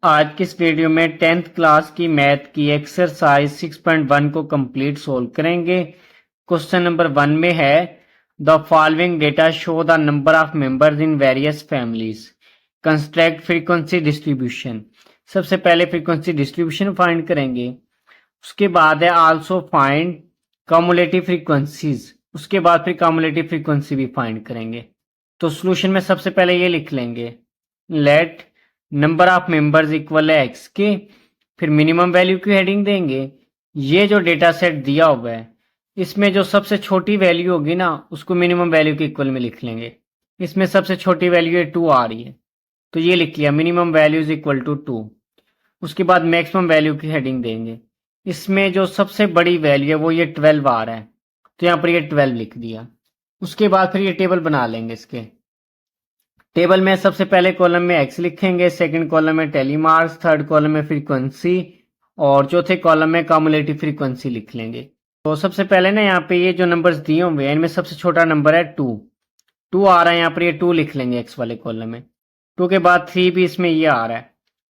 आज की इस वीडियो में 10th क्लास की मैथ की एक्सरसाइज 6.1 को कंप्लीट सोल्व करेंगे। क्वेश्चन नंबर 1 में है the following data show the number of members in various families, construct frequency distribution. सबसे पहले फ्रीक्वेंसी डिस्ट्रीब्यूशन फाइंड करेंगे, उसके बाद है आल्सो फाइंड कम्युलेटिव फ्रीक्वेंसीज, उसके बाद फिर कम्युलेटिव फ्रीक्वेंसी भी फाइंड करेंगे। तो सोल्यूशन में सबसे पहले ये लिख लेंगे, let number of members equal है एक्स के, फिर मिनिमम वैल्यू की हेडिंग देंगे। ये जो डेटा सेट दिया हुआ है इसमें जो सबसे छोटी वैल्यू होगी ना उसको मिनिमम वैल्यू के इक्वल में लिख लेंगे। इसमें सबसे छोटी वैल्यू है 2 आ रही है तो ये लिख लिया, minimum value is equal to 2। उसके बाद मैक्सिमम वैल्यू की हेडिंग देंगे। इसमें जो सबसे बड़ी वैल्यू है वो ये 12 आ रहा है तो यहाँ पर ये 12 लिख दिया। उसके बाद फिर ये टेबल बना लेंगे। इसके टेबल में सबसे पहले कॉलम में एक्स लिखेंगे, सेकंड कॉलम में टेली मार्क्स, थर्ड कॉलम में फ्रीक्वेंसी और चौथे कॉलम में कम्युलेटिव फ्रीक्वेंसी लिख लेंगे। तो सबसे पहले ना यहाँ पे ये जो नंबर्स दिए हुए हैं इनमें सबसे छोटा नंबर है 2। 2 आ रहा है यहाँ पर, ये 2 लिख लेंगे एक्स वाले कॉलम में। 2 के बाद 3 भी इसमें ये आ रहा है,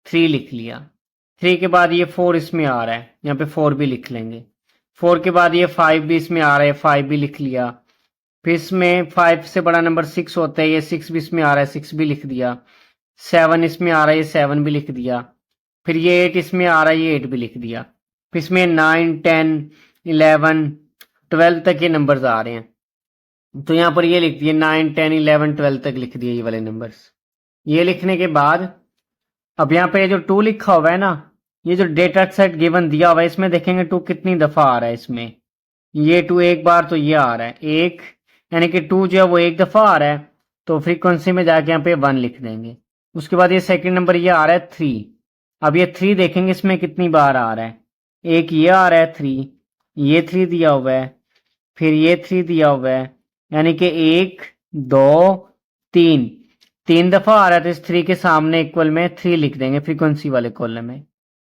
3 लिख लिया। 3 के बाद ये 4 इसमें आ रहा है, यहाँ पे 4 भी लिख लेंगे। 4 के बाद ये 5 भी इसमें आ रहा है, 5 भी लिख लिया। फिर इसमें 5 से बड़ा नंबर 6 होता है, ये 6 भी इसमें आ रहा है, 6 भी लिख दिया। 7 इसमें आ रहा है, ये 7 भी लिख दिया। फिर ये 8 इसमें आ रहा है, ये 8 भी लिख दिया। फिर इसमें 9 10 11 12 तक ये नंबर्स आ रहे हैं तो यहाँ पर ये लिख दिए 9 10 11 12 तक लिख दिए ये वाले नंबर्स। ये लिखने के बाद अब यहाँ पे ये जो 2 लिखा हुआ है ना, ये जो डेटा सेट गिवन दिया हुआ है इसमें देखेंगे 2 कितनी दफा आ रहा है। इसमें ये 2 एक बार तो ये आ रहा है एक, यानी कि 2 जो है वो एक दफा आ रहा है तो फ्रीक्वेंसी में जाके यहाँ पे 1 लिख देंगे। उसके बाद ये सेकंड नंबर ये आ रहा है 3। अब ये 3 देखेंगे इसमें कितनी बार आ रहा है, एक ये आ रहा है 3, ये 3 दिया हुआ है, फिर ये 3 दिया हुआ है, यानी कि 1 2 3 3 दफा आ रहा है तो इस 3 के सामने इक्वल में 3 लिख देंगे फ्रीक्वेंसी वाले कॉलम में।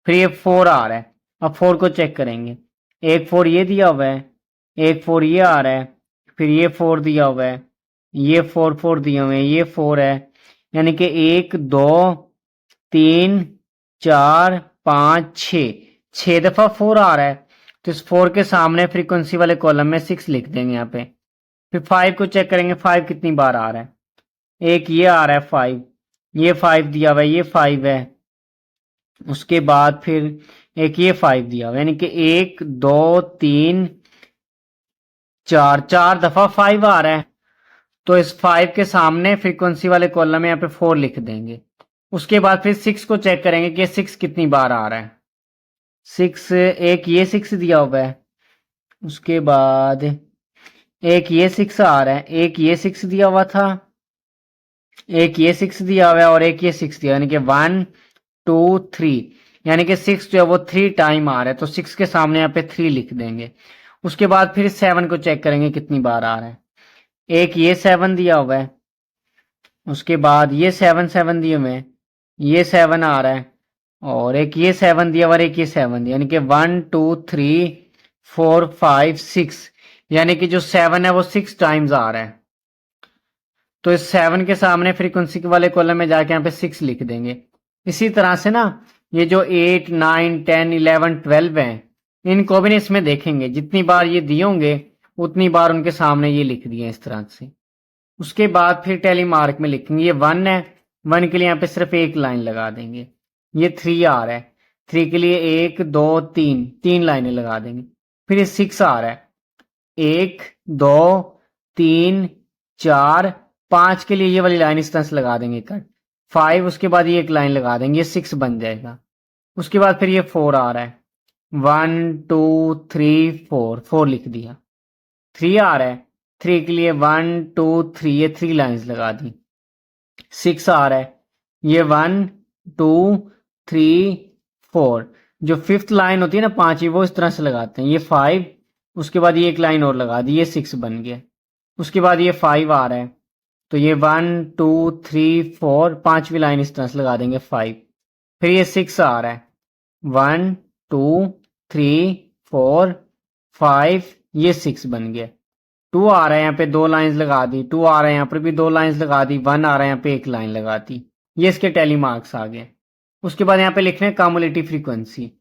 फिर ये 4 आ रहा है, अब 4 को चेक करेंगे। एक 4 ये दिया हुआ है, एक 4 ये आ रहा है, फिर ये 4 दिया हुआ है, ये 4 दिए हुए हैं, ये 4 है, यानी कि 1 2 3 4 5 6 6 दफा 4 आ रहा है तो इस 4 के सामने फ्रीक्वेंसी वाले कॉलम में 6 लिख देंगे यहाँ पे। फिर 5 को चेक करेंगे, 5 कितनी बार आ रहा है, एक ये आ रहा है 5, ये 5 दिया हुआ है, ये 5 है। उसके बाद फिर एक ये 5 दिया हुआ है, यानी कि 1 2 3 4 4 दफा 5 आ रहा है तो इस 5 के सामने फ्रीक्वेंसी वाले कॉलम में यहाँ पे 4 लिख देंगे। उसके बाद फिर 6 को चेक करेंगे कि 6 कितनी बार आ रहा है। 6 एक ये 6 दिया हुआ है, उसके बाद एक ये 6 आ रहा है, एक ये 6 दिया हुआ था, एक ये 6 दिया हुआ है और एक ये 6 दिया, यानी कि 1 2 3, यानी कि 6 जो है वो 3 टाइम आ रहा है तो 6 के सामने यहाँ पे 3 लिख देंगे। उसके बाद फिर 7 को चेक करेंगे कितनी बार आ रहा है, एक ये 7 दिया हुआ है, उसके बाद ये 7 दिए हुए हैं, ये 7 आ रहा है और एक ये 7 दिया हुआ है, एक ये 7 दिया, यानी कि 1 2 3 4 5 6, यानी कि जो 7 है वो 6 टाइम्स आ रहा है तो इस 7 के सामने फ्रीक्वेंसी वाले कॉलम में जाके यहाँ पे 6 लिख देंगे। इसी तरह से ना ये जो 8 9 10 11 12 हैं इनको भी इसमें देखेंगे, जितनी बार ये दिए होंगे उतनी बार उनके सामने ये लिख दिए इस तरह से। उसके बाद फिर टेली मार्क में लिखेंगे, ये 1 है, 1 के लिए यहाँ पे सिर्फ एक लाइन लगा देंगे। ये 3 आ रहा है, 3 के लिए 1 2 3 3 लाइनें लगा देंगे। फिर ये 6 आ रहा है, 1 2 3 4 5 के लिए ये वाली लाइन इस तरह से लगा देंगे कट। 5 उसके बाद ये एक लाइन लगा देंगे, ये 6 बन जाएगा। उसके बाद फिर ये 4 आ रहा है, 1 2 3 4 4 लिख दिया। 3 आ रहा है, 3 के लिए 1 2 3 ये 3 लाइंस लगा दी। 6 आ रहा है, ये 1 2 3 4, जो फिफ्थ लाइन होती है ना पांचवी वो इस तरह से लगाते हैं। ये 5, उसके बाद ये एक लाइन और लगा दी, ये 6 बन गया। उसके बाद ये 5 आ रहा है तो ये 1 2 3 4 पांचवी लाइन इस तरह से लगा देंगे 5। फिर ये 6 आ रहा है, 1 2 3 4 5, ये 6 बन गया। 2 आ रहा है, यहाँ पे 2 लाइंस लगा दी, 2 आ रहा है यहाँ पर भी 2 लाइंस लगा दी, 1 आ रहा है यहाँ पे एक लाइन लगा दी। ये इसके टेली मार्क्स आ गए। उसके बाद यहाँ पे लिखना है कम्युलेटिव फ्रीक्वेंसी।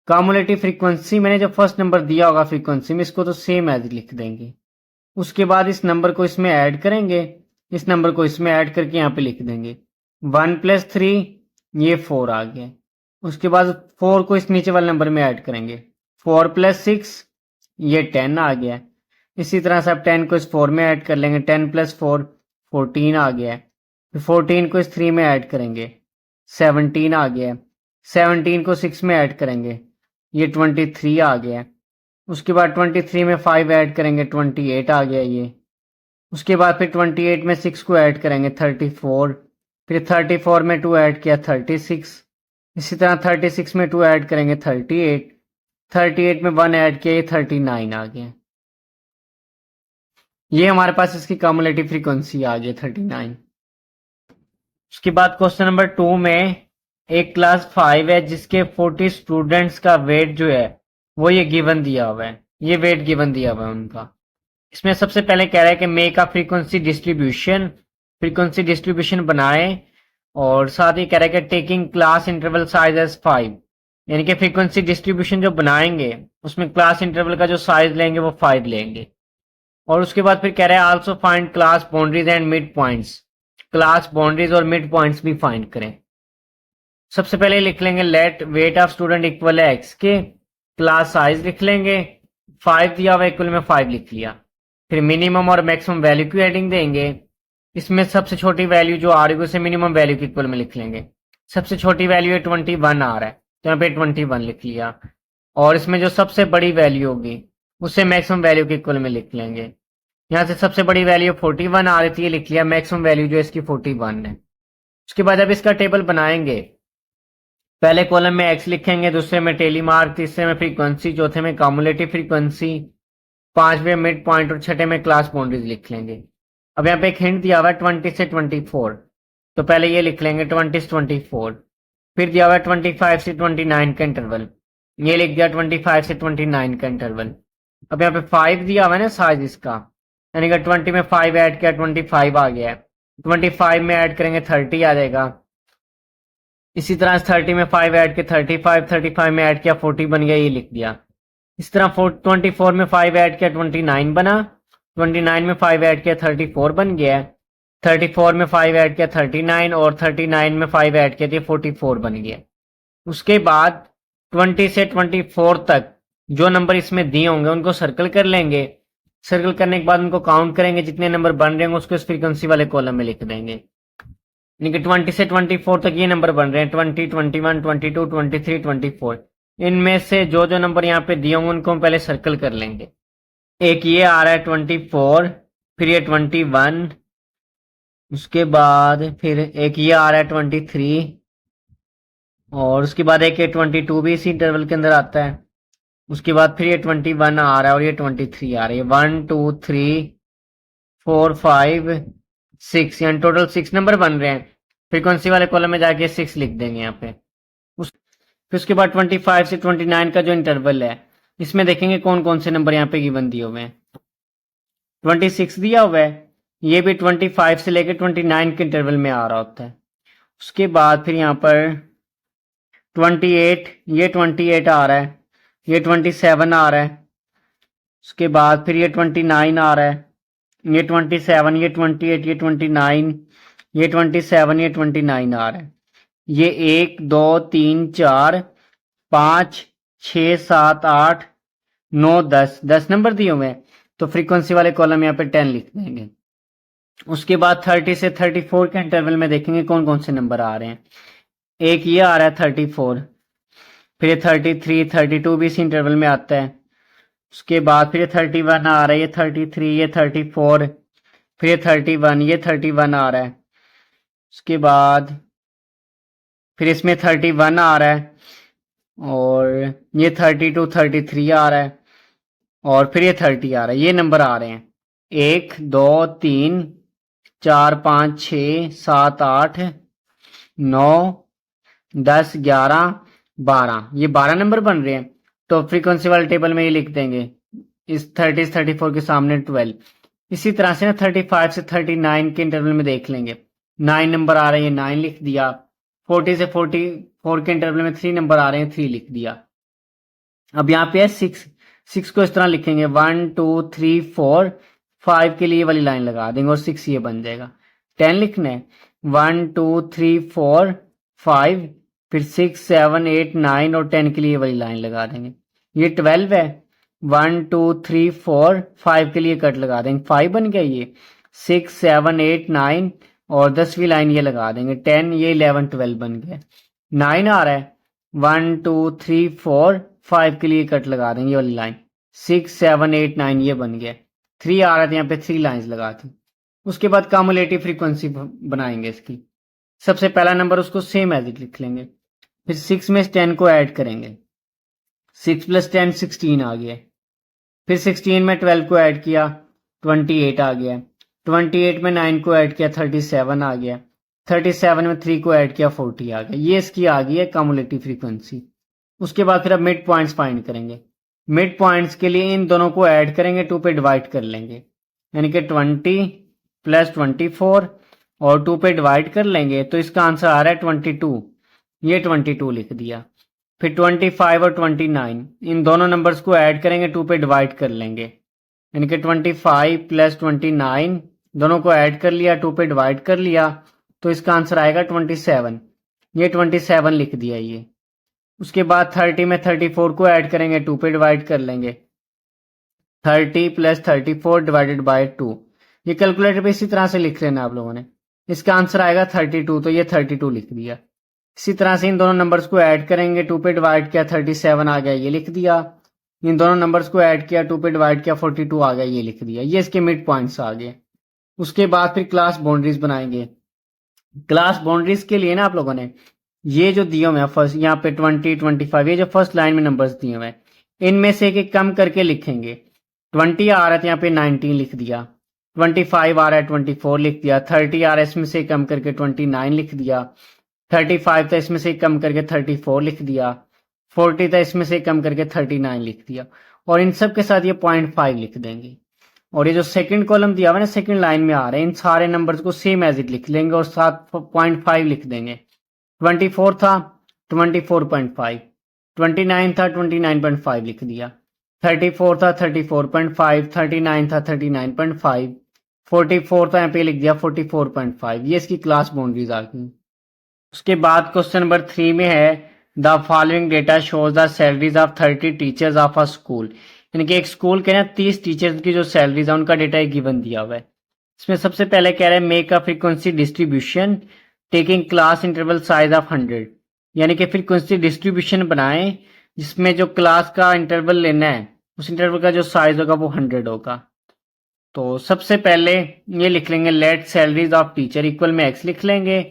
कम्युलेटिव फ्रीक्वेंसी मैंने जो फर्स्ट नंबर दिया होगा फ्रीक्वेंसी में, इसको तो सेम एज लिख देंगे। उसके बाद इस नंबर को इसमें ऐड करेंगे, इस नंबर को इसमें ऐड करके यहाँ पे लिख देंगे 1+3, ये 4 आ गया। उसके बाद 4 को इस नीचे वाले नंबर में ऐड करेंगे, 4+6, ये 10 आ गया। इसी तरह से आप 10 को इस 4 में ऐड कर लेंगे, 10+4 14 आ गया। फिर 14 को इस 3 में ऐड करेंगे, 17 आ गया। 17 को 6 में ऐड करेंगे, ये 23 आ गया। उसके बाद 23 में 5 ऐड करेंगे, 28 आ गया ये। उसके बाद फिर 28 में 6 को ऐड करेंगे, 34। फिर 34 में 2 ऐड किया, 36। इसी तरह 36 में 2 ऐड करेंगे, 38। 38 में 1 ऐड किया, ये 39 आ गया। ये हमारे पास इसकी कम्युलेटिव फ्रीक्वेंसी आ गई 39। उसके बाद क्वेश्चन नंबर 2 में एक क्लास 5 है जिसके 40 स्टूडेंट्स का वेट जो है वो ये गिवन दिया हुआ है, ये वेट गिवन दिया हुआ है उनका। इसमें सबसे पहले कह रहा है कि मेक अ फ्रीक्वेंसी डिस्ट्रीब्यूशन बनाए, और साथ ही कह रहा है कि taking class interval size as 5, यानी कि फ्रीक्वेंसी डिस्ट्रीब्यूशन जो बनाएंगे उसमें क्लास इंटरवल का जो साइज लेंगे वो 5 लेंगे। और उसके बाद फिर कह रहा है also find class boundaries and mid points, class boundaries और मिड पॉइंट्स भी फाइंड करें। सबसे पहले लिख लेंगे let weight of student equal है एक्स के, क्लास साइज लिख लेंगे, 5 दिया हुआ इक्वल में 5 लिख लिया। फिर मिनिमम और मैक्सिमम वैल्यू की एडिंग देंगे। इसमें सबसे छोटी वैल्यू जो आ रही है उसे मिनिमम वैल्यू के इक्वल में लिख लेंगे। सबसे छोटी वैल्यू है 21 आ रहा है, तो यहाँ पे 21 लिख लिया। और इसमें जो सबसे बड़ी वैल्यू होगी उसे मैक्सिमम वैल्यू के इक्वल में लिख लेंगे। यहाँ से सबसे बड़ी वैल्यू 41 आ रही थी, ये लिख लिया। मैक्सिमम वैल्यू जो इसकी 41 है। उसके बाद जब इसका टेबल बनाएंगे, पहले कॉलम में एक्स लिखेंगे, दूसरे में टेली मार्क, तीसरे में फ्रीक्वेंसी, चौथे में कम्युलेटिव फ्रीक्वेंसी, पांचवें मिड पॉइंट और छठे में क्लास बाउंड्रीज लिख लेंगे। अब यहाँ पे एक हिंट दिया हुआ है 20 से 24, तो पहले ये लिख लेंगे 20 से 24। फिर दिया हुआ है 25 से 29 का इंटरवल, ये लिख दिया 25 से 29 का इंटरवल। अब यहाँ पे 5 दिया हुआ है ना साइज इसका, यानी कि 20 में 5 ऐड किया 25 आ गया। 25 में ऐड करेंगे 30 आ जाएगा। इसी तरह 30 में 5 ऐड किया 35, 35 में ऐड किया 40 बन गया, ये लिख दिया। इस तरह 24 में 5 ऐड किया 29 बना, 29 में 5 ऐड किया 34 बन गया। 34 में 5 ऐड किया 39, और 39 में 5 ऐड किया 44 बन गया। उसके बाद 20 से 24 तक जो नंबर इसमें दिए होंगे उनको सर्कल कर लेंगे। सर्कल करने के बाद उनको काउंट करेंगे, जितने नंबर बन रहे होंगे उसको इस फ्रीक्वेंसी वाले कॉलम में लिख देंगे। यानी कि 20 से 24 तक ये नंबर बन रहे हैं, 20, 21, 22, 23, 24। इनमें से जो जो नंबर यहाँ पे दिए होंगे उनको हम पहले सर्कल कर लेंगे। एक ये आ रहा है 24, फिर ये 21, उसके बाद फिर एक ये आ रहा है 23, और उसके बाद एक ये 22 भी इसी इंटरवल के अंदर आता है। उसके बाद फिर ये 21 आ रहा है, और ये 23 आ रही है। 1, 2, 3, 4, 5, 6, यानी टोटल 6 नंबर बन रहे हैं। फ्रीक्वेंसी वाले कॉलम में जाके 6 लिख देंगे यहाँ पे। फिर उसके बाद 25 से 29 का जो इंटरवल है, इसमें देखेंगे कौन कौन से नंबर यहाँ पे गिवन दिए हुए हैं। 26 दिया हुआ है, ये भी 25 से लेकर 29 के इंटरवल में आ रहा होता है। उसके बाद फिर यहाँ पर 28, ये 28 आ रहा है, ये 27 आ रहा है। उसके बाद फिर ये 29 आ रहा है, ये 27, ये 28, ये 29, ये 27, ये 29 आ रहा है। ये 1, 2, 3, 4, 5, 6, 7, 8, 9, 10 नंबर दिए हुए हैं, तो फ्रीक्वेंसी वाले कॉलम यहाँ पे 10 लिख देंगे। उसके बाद 30 से 34 के इंटरवल में देखेंगे कौन कौन से नंबर आ रहे हैं। एक ये आ रहा है 34, फिर ये 33, 32 भी इसी इंटरवल में आता है। उसके बाद फिर ये 31 आ रहा है, ये 33, ये 34, फिर ये 31, ये 31 आ रहा है। उसके बाद फिर इसमें 31 आ रहा है, और ये 32, 33 आ रहा है, और फिर ये 30 आ रहा है। ये नंबर आ रहे हैं 1, 2, 3, 4, 5, 6, 7, 8, 9, 10, 11, 12, ये 12 नंबर बन रहे हैं। तो फ्रीक्वेंसी वाले टेबल में ये लिख देंगे, इस 30 से 34 के सामने 12। इसी तरह से ना 35 से 39 के इंटरवल में देख लेंगे, 9 नंबर आ रहा है, ये 9 लिख दिया। 40 से 4 के इंटरवल में 3 नंबर आ रहे हैं, 3 लिख दिया। अब यहाँ पे है 6 को इस तरह लिखेंगे 1 2 3 4, 5 के लिए वाली लाइन लगा देंगे और 6 ये बन जाएगा। 10 लिखना है 1 2 3 4 5, फिर 6 7 8 9 और 10 के लिए वाली लाइन लगा देंगे। ये 12 है 1 2 3 4 5 के लिए कट लगा देंगे, 5 बन गया। ये 6 7 8 9 और 10वीं लाइन ये लगा देंगे 10, ये 11 12 बन गया। 9 आ रहा है 1 2 3 4 5 के लिए कट लगा देंगे वाली लाइन, 6 7 8 9 ये बन गया। 3 आ रहा था यहाँ पे 3 लाइंस लगा दी। उसके बाद कम्युलेटिव फ्रीक्वेंसी बनाएंगे इसकी। सबसे पहला नंबर उसको सेम एज इट लिख लेंगे, फिर 6 में 10 को ऐड करेंगे, 6 + 10 16 आ गया। फिर 16 में 12 को ऐड किया 28 आ गया। 28 में 9 को ऐड किया 37 आ गया। 37 में 3 को ऐड किया 40 आ गया। ये इसकी आ गई है कम्युलेटिव फ्रीक्वेंसी। उसके बाद फिर अब मिड पॉइंट्स फाइंड करेंगे। मिड पॉइंट्स के लिए इन दोनों को ऐड करेंगे, 2 पे डिवाइड कर लेंगे, यानी कि 20 + 24 और 2 पे डिवाइड कर लेंगे तो इसका आंसर आ रहा है 22। ये 22 लिख दिया। फिर 25 और 29 इन दोनों नंबर्स को ऐड करेंगे, 2 पे डिवाइड कर लेंगे, यानी कि 25 + 29 दोनों को ऐड कर लिया, 2 पे डिवाइड कर लिया तो इसका आंसर आएगा 27। ये 27 लिख दिया ये। उसके बाद 30 में 34 को ऐड करेंगे, 2 पे डिवाइड कर लेंगे, 30 + 34 डिवाइडेड बाय 2। ये कैलकुलेटर पे इसी तरह से लिख लेना आप लोगों ने। इसका आंसर आएगा 32, तो ये 32 लिख दिया। इसी तरह से इन दोनों नंबर्स को ऐड करेंगे, 2 पे डिवाइड किया 37 आ गया, ये लिख दिया। इन दोनों नंबर्स को ऐड किया, 2 पे डिवाइड किया 42 आ गया, ये लिख दिया। ये इसके मिड पॉइंट्स आ गए। उसके बाद फिर क्लास बाउंड्रीज बनाएंगे। क्लास बाउंड्रीज के लिए ना आप लोगों ने ये जो दिए हुए हैं फर्स्ट यहाँ पे 20 25, ये जो फर्स्ट लाइन में नंबर्स दिए हुए हैं इनमें से एक एक कम करके लिखेंगे। 20 आ रहा है तो यहाँ पे 19 लिख दिया, 25 आ रहा है 24 लिख दिया, 30 आ रहा है इसमें से कम करके 29 लिख दिया, 35 था इसमें से कम करके 34 लिख दिया, 40 था इसमें से कम करके 39 लिख दिया। और इन सब के साथ ये 0.5 लिख देंगे। और ये जो सेकंड कॉलम दिया हुआ है ना, सेकंड लाइन में आ रहे हैं, इन सारे नंबर्स को सेम एज इट लिख लेंगे और साथ 0.5 लिख देंगे। 24 था 24.5, 29 था 29.5 लिख दिया, 34 था 34.5, 39 था 39.5, 44 था यहाँ पे लिख दिया 44.5। ये इसकी क्लास बाउंड्रीज आ गई। उसके बाद क्वेश्चन नंबर 3 में है the following data shows the salaries of 30 teachers of a school. यानी कि एक स्कूल के ना 30 टीचर्स की जो सैलरीज है उनका डेटा गिवन दिया हुआ है। इसमें सबसे पहले कह रहा है make a frequency distribution taking class interval size of 100। यानी कि फ्रीक्वेंसी डिस्ट्रीब्यूशन बनाएं जिसमें जो क्लास का इंटरवल लेना है उस इंटरवल का जो साइज होगा वो 100 होगा। तो सबसे पहले ये लिख लेंगे let salaries of teacher equal में x लिख लेंगे,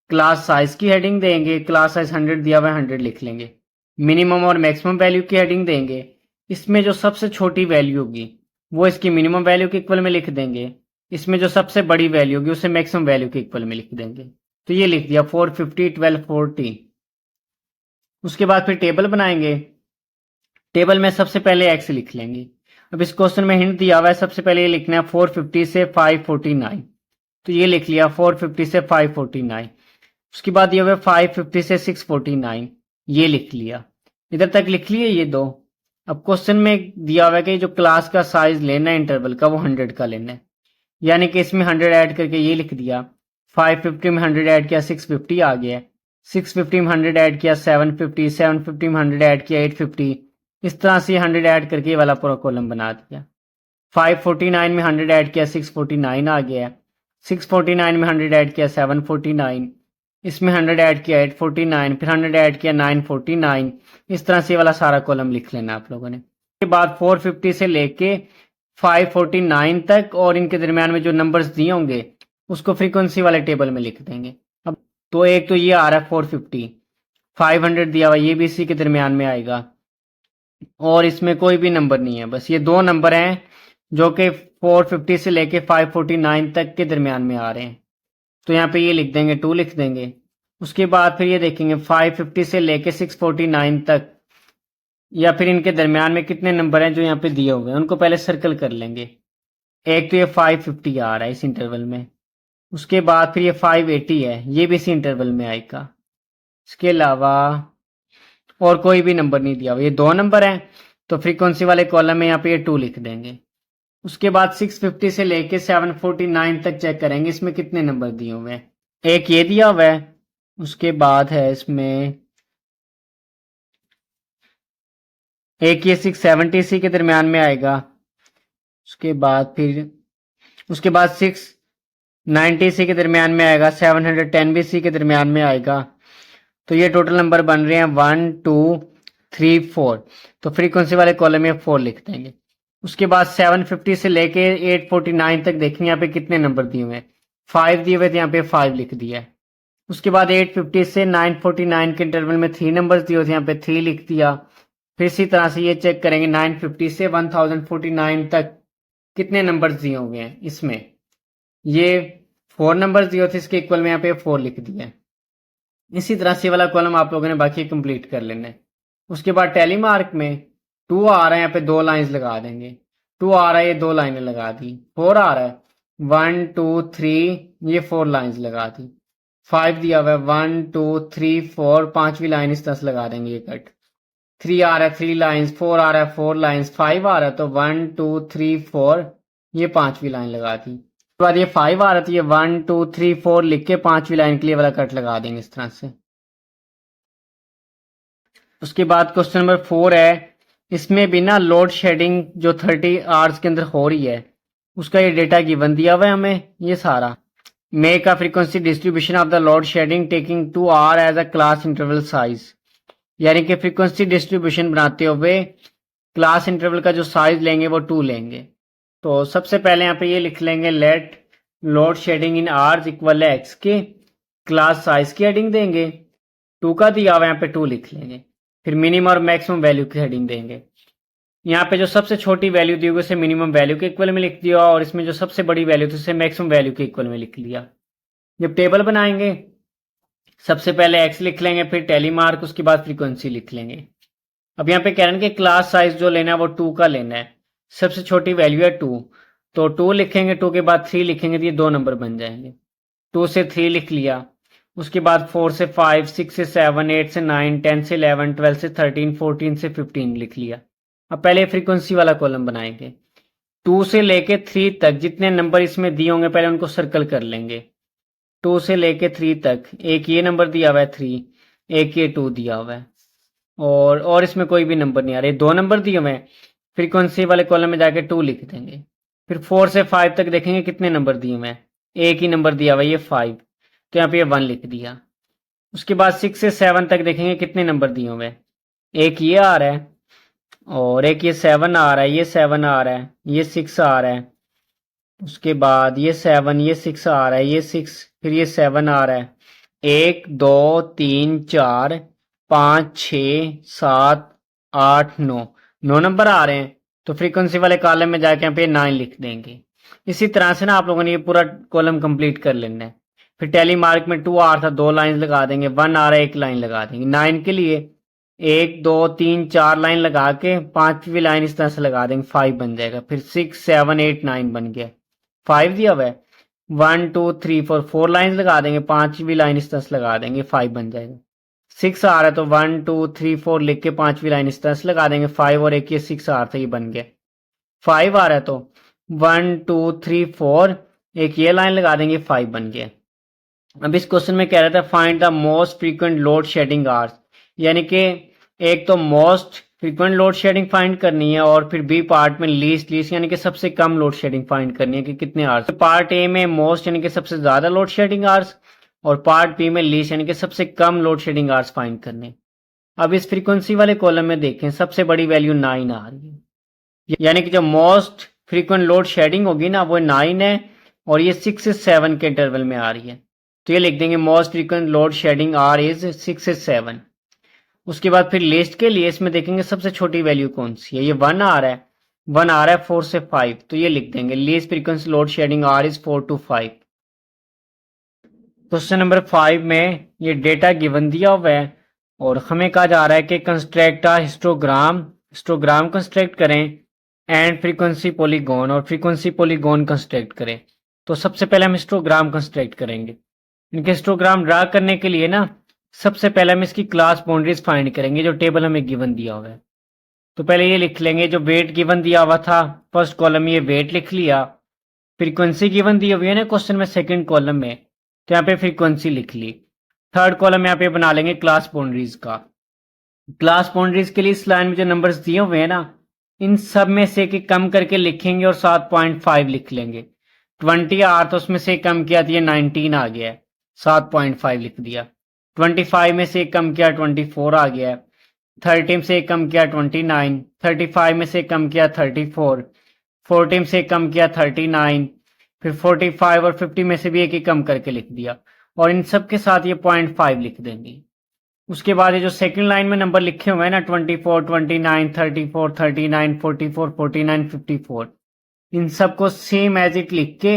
क्लास साइज की हेडिंग देंगे, क्लास साइज 100 दिया हुआ है 100 लिख लेंगे, मिनिमम और मैक्सिमम वैल्यू की हेडिंग देंगे। इसमें जो सबसे छोटी वैल्यू होगी वो इसकी मिनिमम वैल्यू के इक्वल में लिख देंगे, इसमें जो सबसे बड़ी वैल्यू होगी उसे मैक्सिमम वैल्यू के इक्वल में लिख देंगे। तो ये लिख दिया 450 12 40। उसके बाद फिर टेबल बनाएंगे। टेबल में सबसे पहले x लिख लेंगे। अब इस क्वेश्चन में हिंट दिया हुआ है, सबसे पहले ये लिखना है 450 से 549, तो ये लिख लिया 450 से 549। उसके बाद ये हुआ 550 से 649, ये लिख लिया। इधर तक लिख लिए ये दो। अब क्वेश्चन में दिया हुआ है कि जो क्लास का साइज लेना है इंटरवल का वो 100 का लेना है, यानी कि इसमें 100 ऐड करके ये लिख दिया। 550 में 100 ऐड किया 650 आ गया, 650 में 100 ऐड किया 750, 750 में 100 ऐड किया 850। इस तरह से 100 ऐड करके ये वाला पूरा कॉलम बना दिया। 549 में 100 ऐड किया 649 आ गया, 649 में 100 ऐड किया 749, इसमें 100 ऐड किया 849, फिर 100 ऐड किया 949। इस तरह से ये वाला सारा कॉलम लिख लेना आप लोगों ने। उसके बाद 450 से लेके 549 तक और इनके दरमियान में जो नंबर्स दिए होंगे उसको फ्रीक्वेंसी वाले टेबल में लिख देंगे। अब तो एक तो ये आ रहा है 450, 500 दिया हुआ ये भी इसी के दरमियान में आएगा और इसमें कोई भी नंबर नहीं है, बस ये दो नंबर हैं जो कि 450 से लेके 549 तक के दरमियान में आ रहे हैं। तो यहाँ पे ये लिख देंगे 2 लिख देंगे। उसके बाद फिर ये देखेंगे 550 से लेके 649 तक या फिर इनके दरमियान में कितने नंबर हैं जो यहाँ पे दिए हुए हैं उनको पहले सर्कल कर लेंगे। एक तो ये 550 आ रहा है इस इंटरवल में, उसके बाद फिर ये 580 है ये भी इसी इंटरवल में आएगा। इसके अलावा और कोई भी नंबर नहीं दिया हुआ, ये 2 नंबर हैं, तो फ्रीक्वेंसी वाले कॉलम में यहाँ पे ये 2 लिख देंगे। उसके बाद 650 से लेके 749 तक चेक करेंगे इसमें कितने नंबर दिए हुए हैं। एक ये दिया हुआ है, उसके बाद है इसमें एक ये 670 सी के दरमियान में आएगा। उसके बाद 690 सी के दरमियान में आएगा, 710 भी सी के दरमियान में आएगा। तो ये टोटल नंबर बन रहे हैं 1 2 3 4। तो फ्रीक्वेंसी वाले कॉलम में 4 लिख देंगे। उसके बाद 750 से लेके 849 तक देखेंगे यहाँ पे कितने नंबर दिए हुए हैं। 5 दिए हुए थे, यहाँ पे 5 लिख दिया है। उसके बाद 850 से 949 के इंटरवल में 3 नंबर दिए थे, यहाँ पे 3 लिख दिया। फिर इसी तरह से ये चेक करेंगे 950 से 1049 तक कितने नंबर दिए हुए हैं। इसमें ये 4 नंबर दिए थे, इसके इक्वल में यहाँ पे 4 लिख दिया है। इसी तरह से वाला कॉलम आप लोगों ने बाकी कंप्लीट कर लेना है। उसके बाद टैली मार्क में 2 आ रहा है, यहाँ पे 2 लाइंस लगा देंगे। 2 आ रहा है, ये 2 लाइनें लगा दी। 4 आ रहा है, 1 2 3, ये 4 लाइंस लगा दी। 5 दिया हुआ है, 1 2 3 4, 5वीं लाइन इस तरह से लगा देंगे ये कट। 3 आ रहा है, 3 लाइंस। 4 आ रहा है, 4 लाइंस। 5 आ रहा है, तो 1 2 3 4, ये 5वीं लाइन लगा दी। उसके बाद ये 5 आ रहा था, ये 1 2 3 4 लिख के 5वीं लाइन के लिए वाला कट लगा देंगे इस तरह से। उसके बाद क्वेश्चन नंबर 4 है, इसमें भी ना लोड शेडिंग जो 30 आवर्स के अंदर हो रही है उसका ये डेटा गिवन दिया हुआ है हमें। ये सारा make a frequency distribution of the load shedding taking 2 hour as a class interval size, यानी कि फ्रीक्वेंसी डिस्ट्रीब्यूशन बनाते हुए क्लास इंटरवल का जो साइज लेंगे वो 2 लेंगे। तो सबसे पहले यहाँ पे ये लिख लेंगे let load shedding in hours equal है एक्स के, क्लास साइज की हेडिंग देंगे। 2 का दिया हुआ यहाँ पे 2 लिख लेंगे। फिर मिनिमम और मैक्सिमम वैल्यू की हेडिंग देंगे। यहाँ पे जो सबसे छोटी वैल्यू दी हुई उसे मिनिमम वैल्यू के इक्वल में लिख दिया, और इसमें जो सबसे बड़ी वैल्यू थी उसे मैक्सिमम वैल्यू के इक्वल में लिख लिया। जब टेबल बनाएंगे सबसे पहले एक्स लिख लेंगे, फिर टैली मार्क, उसके बाद फ्रीक्वेंसी लिख लेंगे। अब यहाँ पे कह रहे हैं कि क्लास साइज जो लेना है वो 2 का लेना है। सबसे छोटी वैल्यू है 2, तो 2 लिखेंगे। 2 के बाद 3 लिखेंगे तो ये 2 नंबर बन जाएंगे। 2 से 3 लिख लिया। उसके बाद 4 से 5, 6 से 7, 8 से 9, 10 से 11, 12 से 13, 14 से 15 लिख लिया। अब पहले फ्रीक्वेंसी वाला कॉलम बनाएंगे। 2 से लेके 3 तक जितने नंबर इसमें दिए होंगे पहले उनको सर्कल कर लेंगे। 2 से लेके 3 तक एक ये नंबर दिया हुआ है 3, एक ये 2 दिया हुआ है, और इसमें कोई भी नंबर नहीं आ रहे। 2 नंबर दिए हुए हैं, फ्रीक्वेंसी वाले कॉलम में जाके 2 लिख देंगे। फिर 4 से 5 तक देखेंगे कितने नंबर दिए हुए हैं। एक ही नंबर दिया हुआ है, ये 5, तो यहाँ पे ये 1 लिख दिया। उसके बाद 6 से 7 तक देखेंगे कितने नंबर दिए हुए हैं। एक ये आ रहा है, और एक ये 7 आ रहा है, ये 7 आ रहा है, ये 6 आ रहा है। उसके बाद ये 7, ये 6 आ रहा है, ये 6, फिर ये 7 आ रहा है। 1 2 3 4 5 6 7 8 9 नंबर आ रहे हैं, तो फ्रीक्वेंसी वाले कॉलम में जाके यहाँ पे 9 लिख देंगे। इसी तरह से ना आप लोगों ने ये पूरा कॉलम कंप्लीट कर लेना है। फिर टैली मार्क में 2 आ रहा था, 2 लाइन लगा देंगे। 1 आ रहा है, 1 लाइन लगा देंगे। 9 के लिए 1 2 3 4 लाइन लगा के 5वीं लाइन इस तरह से लगा देंगे, 5 बन जाएगा। फिर 6 7 8 9 बन गया। 5 दिया हुआ है, 1 2 3 4, 4 लाइन लगा देंगे, 5वीं लाइन इस तरह से लगा देंगे, 5 बन जाएगा। 6 आ रहा है, तो 1 2 3 4 लिख के 5वीं लाइन इस तरह से लगा देंगे, 5 और एक ये 6 आ रहा था, ये बन गया। 5 आ रहा है, तो 1 2 3 4 एक ये लाइन लगा देंगे, 5 बन गया। अब इस क्वेश्चन में कह रहा था find the most frequent load shading hours, यानी कि एक तो most frequent load shading find करनी है, और फिर बी पार्ट में लीस्ट यानी कि सबसे कम लोड शेडिंग फाइंड करनी है कि कितने आवर्स। पार्ट ए में मोस्ट यानी कि सबसे ज्यादा लोड शेडिंग आवर्स, और पार्ट बी में लीस्ट यानी कि सबसे कम लोड शेडिंग आवर्स फाइंड करने। अब इस फ्रीक्वेंसी वाले कॉलम में देखें, सबसे बड़ी वैल्यू 9 आ रही है, यानी कि जो मोस्ट फ्रीक्वेंट लोड शेडिंग होगी ना वो 9 है, और ये 6 से 7 के इंटरवल में आ रही है। तो ये लिख देंगे most frequent load shedding are is 6 से 7। उसके बाद फिर लिस्ट के लिए इसमें देखेंगे सबसे छोटी वैल्यू कौन सी है। ये 1 आ रहा है, 1 आ रहा है 4 से 5, तो ये लिख देंगे least frequency load shedding are is 4 to 5। Question number 5 में ये डेटा गिवन दिया हुआ है, और हमें कहा जा रहा है कि कंस्ट्रक्ट अ हिस्टोग्राम कंस्ट्रक्ट करें एंड फ्रीक्वेंसी पॉलीगॉन, और फ्रीक्वेंसी पॉलीगॉन कंस्ट्रक्ट करें। तो सबसे पहले हम हिस्टोग्राम कंस्ट्रक्ट करेंगे। इनके हिस्टोग्राम ड्रा करने के लिए ना सबसे पहले हम इसकी क्लास बाउंड्रीज फाइंड करेंगे जो टेबल हमें गिवन दिया हुआ है। तो पहले ये लिख लेंगे जो वेट गिवन दिया हुआ था, फर्स्ट कॉलम ये वेट लिख लिया। फ्रीक्वेंसी गिवन दी हुई है ना क्वेश्चन में सेकंड कॉलम में, तो यहाँ पे फ्रीक्वेंसी लिख ली। थर्ड कॉलम यहाँ पे बना लेंगे क्लास बाउंड्रीज का। क्लास बाउंड्रीज के लिए इस लाइन में जो नंबर्स दिए हुए हैं ना, इन सब में से कि कम करके लिखेंगे और 7.5 लिख लेंगे। 20 आर तो उसमें से कम किया तो ये 19 आ गया है, 7.5 लिख दिया। 25 में से कम किया 24 आ गया है। 30 से कम किया 29, 35 में से कम किया 34, 40 से कम किया 39, फिर 45 और 50 में से भी एक ही कम करके लिख दिया, और इन सब के साथ ये 0.5 लिख देंगे। उसके बाद ये जो सेकंड लाइन में नंबर लिखे हुए हैं ना 24, 29, 34, 39, 44, 49, 54, इन सबको सेम एज इट लिख के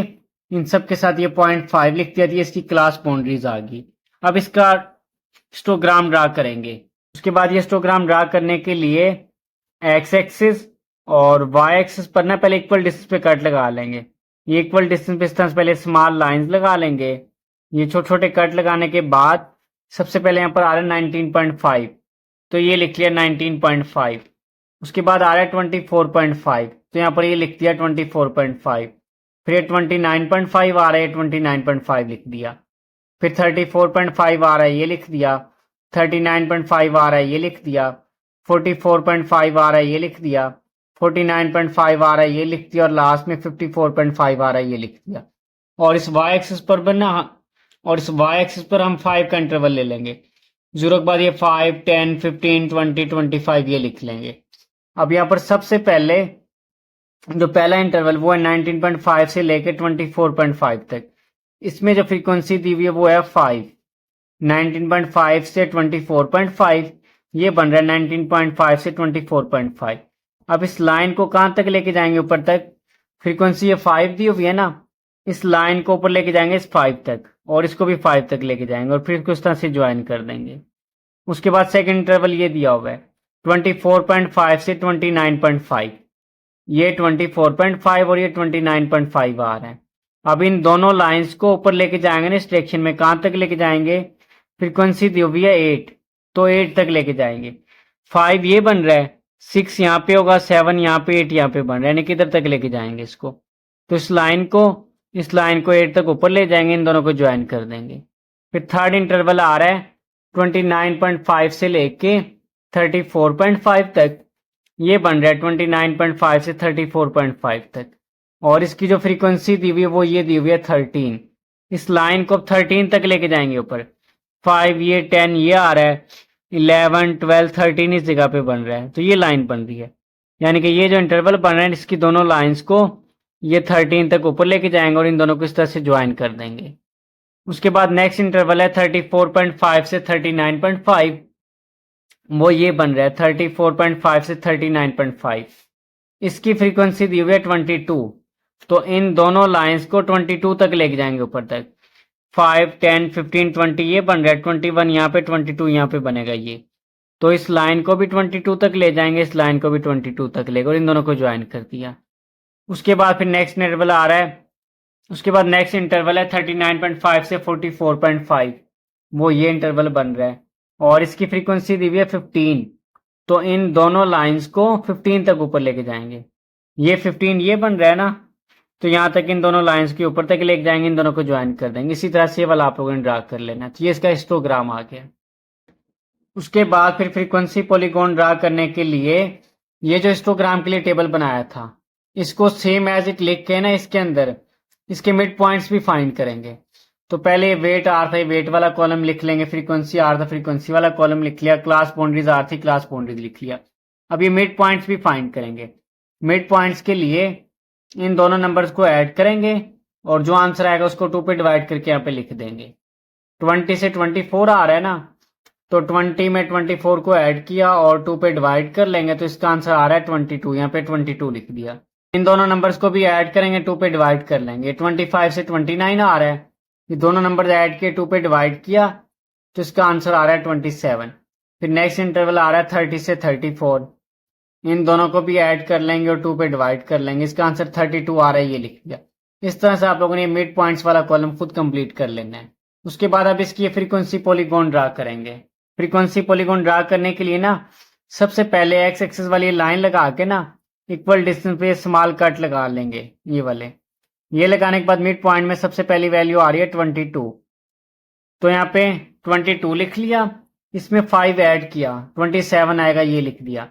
इन सब के साथ ये 0.5 लिख दिया, ये इसकी क्लास बाउंड्रीज आ गई। अब इसका हिस्टोग्राम ड्रा करेंगे। उसके बाद ये हिस्टोग्राम ड्रा करने के लिए एक्स एक्सिस और वाई एक्सिस पर ना पहले इक्वल डिस्टेंस पे कट लगा लेंगे। ये इक्वल डिस्टेंस पे इस तरह से पहले स्मॉल लाइंस लगा लेंगे। ये छोटे छोटे कट लगाने के बाद सबसे पहले यहाँ पर आ रहा है 19.5, तो ये लिख लिया 19.5। उसके बाद आ रहा है 24.5, तो यहाँ पर ये लिख दिया 24.5। फिर ये 29.5 आ रहा है, 29.5 लिख दिया। फिर 34.5 आ रहा है, ये लिख दिया। 39.5 आ रहा है, ये लिख दिया। 44.5 आ रहा है, ये लिख दिया। 49.5 आ रहा है, ये लिख दिया, और लास्ट में 54.5 आ रहा है, ये लिख दिया। और इस y एक्सिस पर बनना, और इस y एक्सिस पर हम 5 का इंटरवल ले लेंगे। 0 के बाद ये 5, 10, 15, 20, 25 ये लिख लेंगे। अब यहाँ पर सबसे पहले जो पहला इंटरवल वो है 19.5 से लेकर 24.5 तक। इसमें जो फ्रीक्वेंसी दी हुई है वो है 5। 19.5 से 24.5 ये बन रहा है 19.5 से 24.5। अब इस लाइन को कहाँ तक लेके जाएंगे? ऊपर तक। फ्रीक्वेंसी ये 5 दी हुई है ना, इस लाइन को ऊपर लेके जाएंगे इस 5 तक, और इसको भी 5 तक लेके जाएंगे, और फिर कुछ तरह से ज्वाइन कर देंगे। उसके बाद सेकंड इंटरवल ये दिया हुआ है 24.5 से 29.5। ये 24.5 और ये 29.5 आ रहा है। अब इन दोनों लाइंस को ऊपर लेके जाएंगे ना इस डायरेक्शन में। कहाँ तक लेके जाएंगे? फ्रीक्वेंसी दी हुई है 8, तो 8 तक लेके जाएंगे। 5 ये बन रहा है, 6 यहाँ पे होगा, 7 यहाँ पे, 8 यहाँ पे बन रहा है, यानी किधर तक लेके जाएंगे इसको? तो इस लाइन को 8 तक ऊपर ले जाएंगे, इन दोनों को ज्वाइन कर देंगे। फिर थर्ड इंटरवल आ रहा है 29.5 से लेके 34.5 तक। ये बन रहा है 29.5 से 34.5 तक, और इसकी जो फ्रीक्वेंसी दी हुई है वो ये दी हुई है 13। इस लाइन को 13 तक लेके जाएंगे ऊपर। 5 ये 10 ये आ रहा है, 11, 12, 13 इस जगह पे बन रहा है, तो ये लाइन बन रही है। यानी कि ये जो इंटरवल बन रहा है इसकी दोनों लाइंस को ये 13 तक ऊपर लेके जाएंगे, और इन दोनों को इस तरह से ज्वाइन कर देंगे। उसके बाद नेक्स्ट इंटरवल है 34.5 से 39.5। वो ये बन रहा है 34.5 से 39.5। इसकी फ्रीक्वेंसी दी हुई है 22, तो इन दोनों लाइंस को 22 तक लेके जाएंगे ऊपर तक। 5, 10, 15, 20 ये बन रहा है, 21 यहाँ पे, 22 यहाँ पे बनेगा ये। तो इस लाइन को भी 22 तक ले जाएंगे, इस लाइन को भी 22 तक लेगा, और इन दोनों को ज्वाइन कर दिया। उसके बाद फिर नेक्स्ट इंटरवल आ रहा है, उसके बाद नेक्स्ट इंटरवल है 39.5 से 44.5। वो ये इंटरवल बन रहा है, और इसकी फ्रीक्वेंसी दी हुई है 15, तो इन दोनों लाइंस को 15 तक ऊपर लेके जाएंगे। ये 15 ये बन रहा है ना, तो यहाँ तक इन दोनों लाइंस के ऊपर तक लेके जाएंगे, इन दोनों को ज्वाइन कर देंगे। इसी तरह से वाला आप लोगों ने ड्रा कर लेना। तो ये इसका हिस्टोग्राम आ गया। उसके बाद फिर फ्रीक्वेंसी पॉलीगॉन ड्रा करने के लिए ये जो हिस्टोग्राम के लिए टेबल बनाया था, इसको सेम एज इट लिख के ना इसके अंदर इसके मिड पॉइंट्स भी फाइंड करेंगे। तो पहले वेट आर था, वेट वाला कॉलम लिख लेंगे। फ्रीक्वेंसी आर था, फ्रीक्वेंसी वाला कॉलम लिख लिया। क्लास बाउंड्रीज आर थी, क्लास बाउंड्रीज लिख लिया। अब ये मिड पॉइंट्स भी फाइंड करेंगे। मिड पॉइंट्स के लिए इन दोनों नंबर्स को ऐड करेंगे, और जो आंसर आएगा उसको 2 पे डिवाइड करके यहाँ पे लिख देंगे। 20 से 24 आ रहा है ना, तो 20 में 24 को ऐड किया और 2 पे डिवाइड कर लेंगे, तो इसका आंसर आ रहा है 22। यहाँ पे 22 लिख दिया। इन दोनों नंबर्स को भी ऐड करेंगे, 2 पे डिवाइड कर लेंगे। 25 से 29 आ रहा है, ये दोनों नंबर ऐड किए, 2 पे डिवाइड किया, तो इसका आंसर आ रहा है 27। फिर नेक्स्ट इंटरवल आ रहा है 30 से 34। इन दोनों को भी ऐड कर लेंगे और 2 पे डिवाइड कर लेंगे, इसका आंसर 32 आ रहा है, ये लिख दिया। इस तरह से आप लोगों ने मिड पॉइंट्स वाला कॉलम खुद कंप्लीट कर लेना है। उसके बाद अब इसकी फ्रीक्वेंसी पॉलीगॉन ड्रा करेंगे। फ्रीक्वेंसी पॉलीगॉन ड्रा करने के लिए ना सबसे पहले एक्स एक्सिस वाली लाइन लगा के ना इक्वल डिस्टेंस पे स्मॉल कट लगा लेंगे, ये वाले। ये लगाने के बाद मिड पॉइंट में सबसे पहली वैल्यू आ रही है 22, तो यहाँ पे 22 लिख लिया। इसमें 5 ऐड किया, 27 आएगा, ये लिख दिया।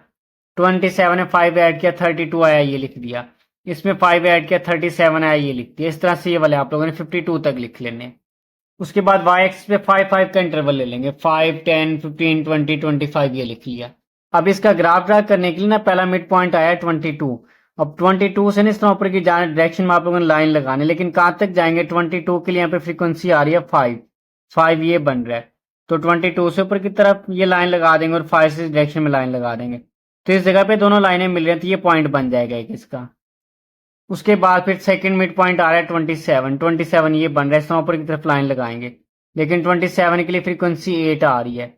27 में 5 ऐड किया, 32 आया, ये लिख दिया। इसमें 5 ऐड किया, 37 आया, ये लिख दिया। इस तरह से ये वाले आप लोगों ने 52 तक लिख लेने। उसके बाद वाई एक्स पे 5 का इंटरवल ले लेंगे, 5, 10, 15, 20, 25, ये लिख लिया। अब इसका ग्राफ ड्रा करने के लिए ना पहला मिड पॉइंट आया 22। अब 22 से ना इस तरह ऊपर की डायरेक्शन में आप लोगों ने लाइन लगानी, लेकिन कहाँ तक जाएंगे? 22 के लिए यहाँ पे फ्रीक्वेंसी आ रही है 5 ये बन रहा है, तो 22 से ऊपर की तरफ ये लाइन लगा देंगे और 5 से डायरेक्शन में लाइन लगा देंगे, तो इस जगह पे दोनों लाइनें मिल रही हैं, तो ये पॉइंट बन जाएगा एक इसका। उसके बाद फिर सेकंड मिड पॉइंट आ रहा है 27 ये बन रहा है, इस तरह ऊपर की तरफ लाइन लगाएंगे, लेकिन 27 के लिए फ्रीक्वेंसी 8 आ रही है।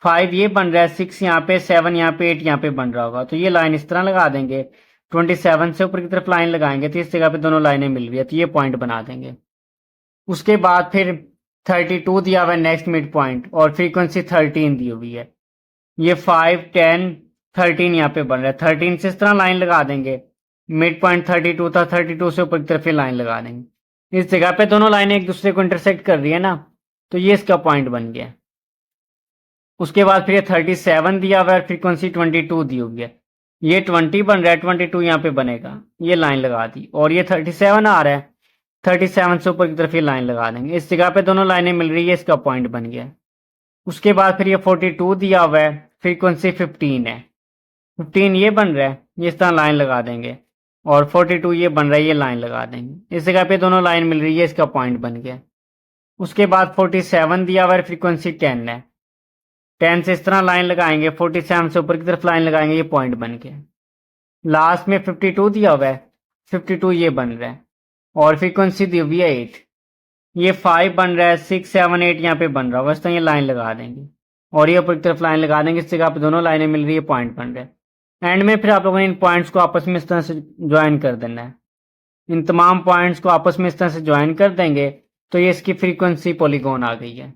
5 ये बन रहा है, 6 यहाँ पे, 7 यहाँ पे, 8 यहाँ पे बन रहा होगा, तो ये लाइन इस तरह लगा देंगे। 27 से ऊपर की तरफ लाइन लगाएंगे तो इस जगह पे दोनों लाइनें मिल रही है, तो ये पॉइंट बना देंगे। उसके बाद फिर 32 दिया हुआ है नेक्स्ट मिड पॉइंट, और फ्रीक्वेंसी 13 दी हुई है। ये 5, 10, 13 यहाँ पे बन रहा है, 13 से इस तरह लाइन लगा देंगे। मिड पॉइंट 32 था, 32 से ऊपर की तरफ ये लाइन लगा देंगे। इस जगह पे दोनों लाइनें एक दूसरे को इंटरसेक्ट कर रही है ना, तो ये इसका पॉइंट बन गया। उसके बाद फिर ये 37 दिया हुआ है, फ्रीक्वेंसी 22 दी हुई है। ये 20 बन रहा है, 22 यहाँ पे बनेगा, ये लाइन लगा दी। और ये 37 आ रहा है, 37 से ऊपर की तरफ ये लाइन लगा देंगे। इस जगह पे दोनों लाइनें मिल रही है, इसका पॉइंट बन गया। उसके बाद फिर ये 42 दिया हुआ है, फ्रीक्वेंसी 15 है। 15 ये बन रहा है, ये इस तरह लाइन लगा देंगे, और 42 ये बन रहा है, ये लाइन लगा देंगे। इस जगह पे दोनों लाइन मिल रही है, इसका पॉइंट बन गया। उसके बाद 47 दिया हुआ है, फ्रीक्वेंसी 10 है। 10 से इस तरह लाइन लगाएंगे, 47 से ऊपर की तरफ लाइन लगाएंगे, ये पॉइंट बन गया। लास्ट में 52 दिया हुआ है, 52 ये बन रहा है, और फ्रीक्वेंसी दी हुई है 8। ये 5 बन रहा है, 6, 7, 8 यहाँ पे बन रहा है, बस तो ये लाइन लगा देंगे, और ये ऊपर की तरफ लाइन लगा देंगे। इस जगह पे दोनों लाइनें मिल रही है, पॉइंट बन रहा है। एंड में फिर आप लोगों ने इन पॉइंट्स को आपस में इस तरह से ज्वाइन कर देना है। इन तमाम पॉइंट्स को आपस में इस तरह से ज्वाइन कर देंगे, तो ये इसकी फ्रीक्वेंसी पॉलीगॉन आ गई है।